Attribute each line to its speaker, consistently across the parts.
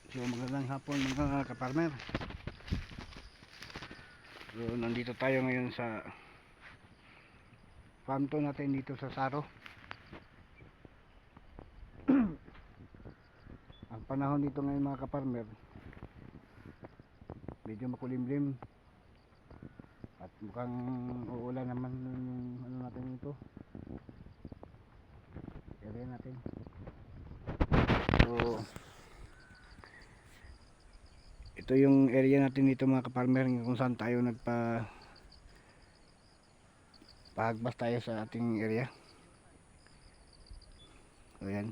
Speaker 1: So magandang hapon mga kaparmer. So nandito tayo ngayon sa farm to natin dito sa Saro. Ang panahon dito ngayon mga kaparmer, medyo makulimlim at mukhang uulan naman yung ano natin ito, area natin. So ito yung area natin dito mga kaparmer, kung saan tayo pahagbas tayo sa ating area. So yan,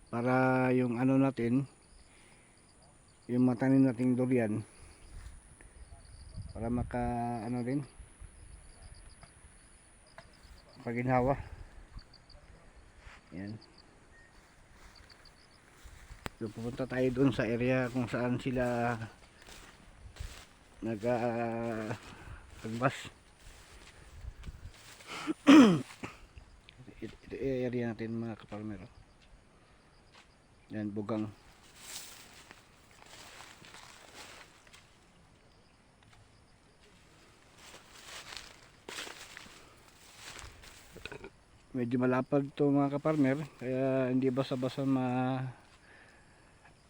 Speaker 1: para yung ano natin, yung matanim nating durian, para maka ano din, paginhawa. Yan. So pupunta tayo doon sa area kung saan sila nag-agbas. Ito area natin mga kapalmero. Yan, bugang. Medyo malapad to mga kaparmer, kaya hindi basa-basa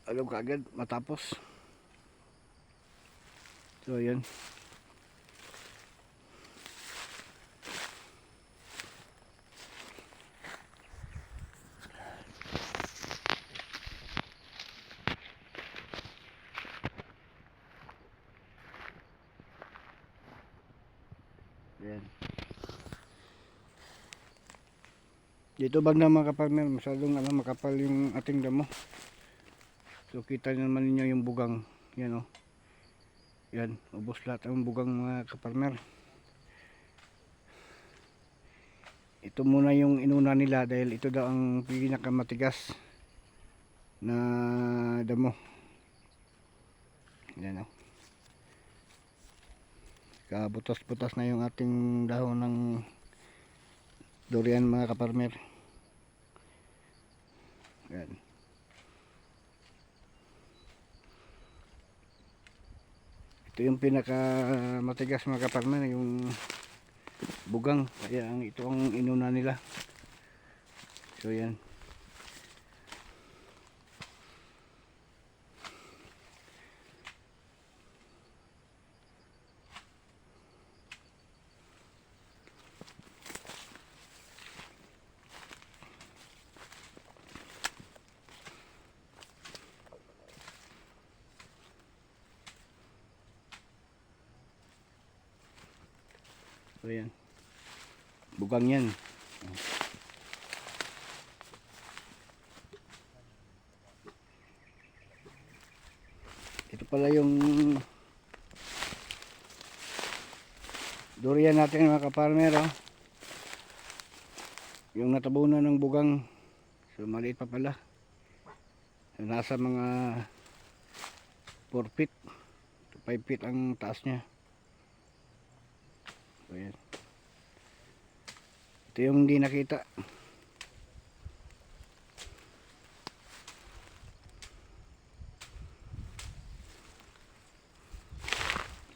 Speaker 1: alam kaagad matapos. So yan, yan. Dito banda mga kaparmer, masyadong makapal yung ating damo. So kita naman ninyo yung bugang. Yan o. Yan, ubos lahat ang bugang mga kaparmer. Ito muna yung inuna nila dahil ito daw ang pinakamatigas na damo. Yan o. Kabutas-butas na yung ating dahon ng durian mga kaparmer. Yan. Ito yung pinaka matigas mga kaparmer, yung bugang, kaya ito ang inuna nila. So yan. So yan, bugang yan. Ito pala yung durian natin mga kaparmer, oh. Yung natabunan ng bugang, so maliit pa pala. So, nasa mga 4 feet to 5 feet ang taas nya. So yan, ito yung hindi nakita.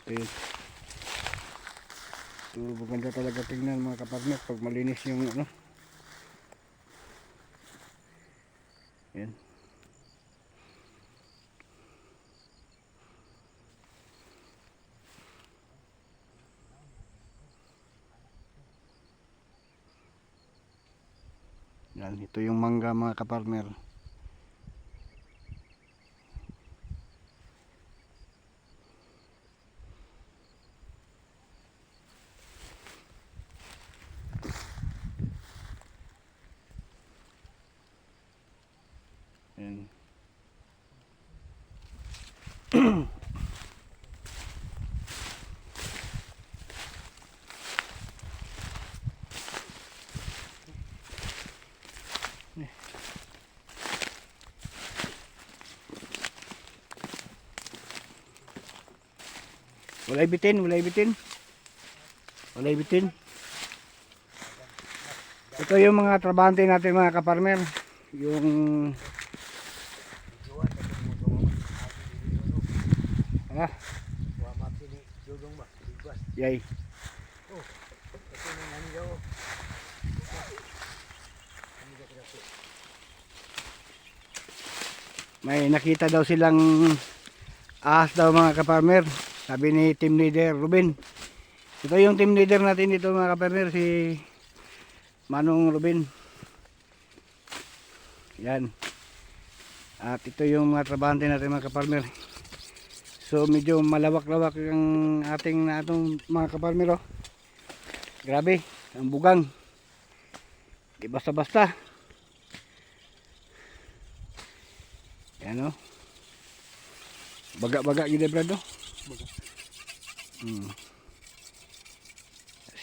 Speaker 1: Ito yun. So maganda talaga tingnan mga kapartner pag malinis yung ano. Yan. Yan, ito yung mangga mga kapartner. Yan. Walay bitin, walay bitin. Walay bitin. Ito yung mga trabahante natin mga kaparmer. Yung ah, yay. May nakita daw silang ahas daw mga kaparmer. Sabi ni team leader Ruben. Ito yung team leader natin dito mga kaparmer, si Manong Ruben. Yan. At ito yung mga trabahante natin mga kaparmer. So medyo malawak-lawak yung ating na atong mga kaparmer, oh. Grabe, ang bugang. Di basta-basta. Yan, oh. Baga-baga gid brad, oh. Baga.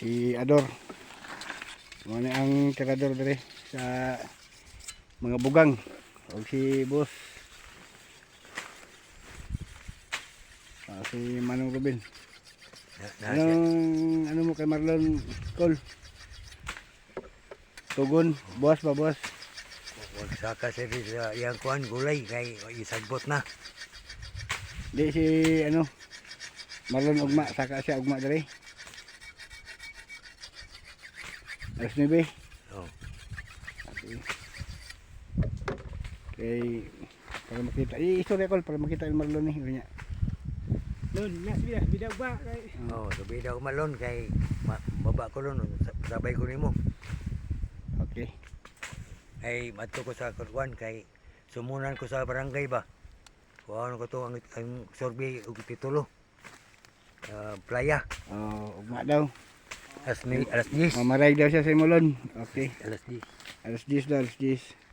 Speaker 1: Si Ador. Mo na ang tirador dire sa mga bugang. O si boss. Si Manong Ruben. Ano mo kay Marlon Cole? Tugon, buwas ba buwas?
Speaker 2: Huwag saka sa iyang kuhan gulay kay isagbot na.
Speaker 1: Di si ano Marlon ugma saka siya ugma diri. Alas 9.
Speaker 2: Oh.
Speaker 1: Okay. Para makita. Istorya ko para makita yung Marlon ni niya.
Speaker 3: Lon, na bidag ba kay.
Speaker 2: Oh, sabi daw malon kay baba ko lon sabay ko nimo.
Speaker 1: Okay.
Speaker 2: Ay madto ko sa kuwan kay sumunan ko sa barangay ba. Kuha ko to ang survey og titulo. Playa.
Speaker 1: Ugma daw.
Speaker 2: Alas 10.
Speaker 1: Mamaray daw siya sa Mulon. Okay.
Speaker 2: Alas 10.
Speaker 1: Alas 10 daw, alas 10.